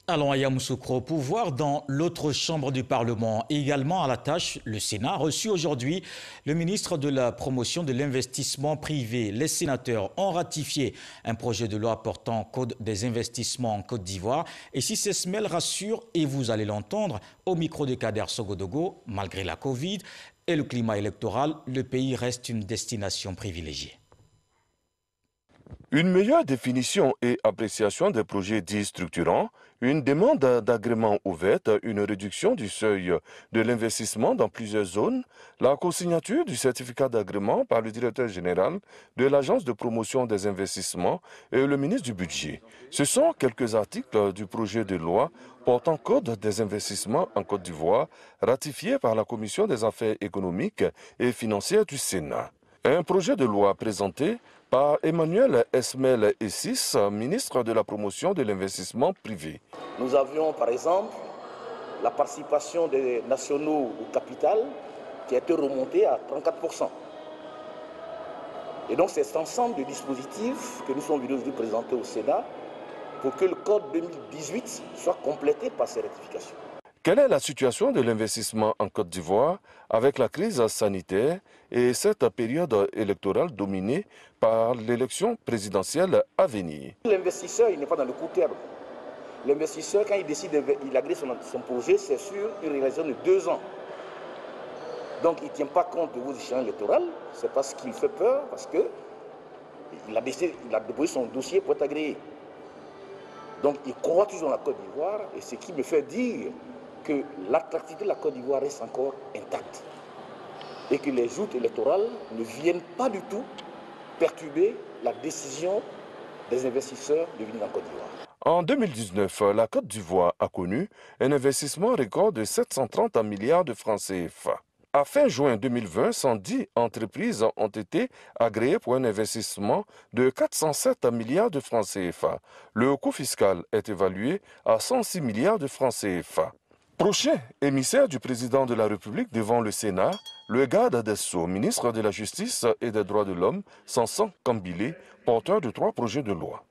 Allons à Yamoussoukro pour voir dans l'autre chambre du Parlement. Et également à la tâche, le Sénat a reçu aujourd'hui le ministre de la promotion de l'investissement privé. Les sénateurs ont ratifié un projet de loi portant code des investissements en Côte d'Ivoire. Et si ces semelles rassurent, et vous allez l'entendre, au micro de Kader Sogodogo, malgré la Covid et le climat électoral, le pays reste une destination privilégiée. Une meilleure définition et appréciation des projets dits structurants, une demande d'agrément ouverte, une réduction du seuil de l'investissement dans plusieurs zones, la co-signature du certificat d'agrément par le directeur général de l'Agence de promotion des investissements et le ministre du Budget. Ce sont quelques articles du projet de loi portant code des investissements en Côte d'Ivoire, ratifié par la Commission des affaires économiques et financières du Sénat. Un projet de loi présenté par Emmanuel Esmel Essis, ministre de la promotion de l'investissement privé. Nous avions par exemple la participation des nationaux au capital qui a été remontée à 34%. Et donc c'est cet ensemble de dispositifs que nous sommes venus aujourd'hui présenter au Sénat pour que le code 2018 soit complété par ces rectifications. Quelle est la situation de l'investissement en Côte d'Ivoire avec la crise sanitaire et cette période électorale dominée par l'élection présidentielle à venir? L'investisseur, il n'est pas dans le court terme. L'investisseur, quand il décide d'agréer son projet, c'est sur une réalisation de 2 ans. Donc il ne tient pas compte de vos échéances électorales, c'est parce qu'il fait peur, parce qu'il a déposé son dossier pour être agréé. Donc il croit toujours dans la Côte d'Ivoire, et ce qui me fait dire que l'attractivité de la Côte d'Ivoire reste encore intacte et que les joutes électorales ne viennent pas du tout perturber la décision des investisseurs de venir en Côte d'Ivoire. En 2019, la Côte d'Ivoire a connu un investissement record de 730 milliards de francs CFA. À fin juin 2020, 110 entreprises ont été agréées pour un investissement de 407 milliards de francs CFA. Le coût fiscal est évalué à 106 milliards de francs CFA. Prochain émissaire du président de la République devant le Sénat, le garde des Sceaux, ministre de la Justice et des Droits de l'Homme, Sanson Kambile, porteur de 3 projets de loi.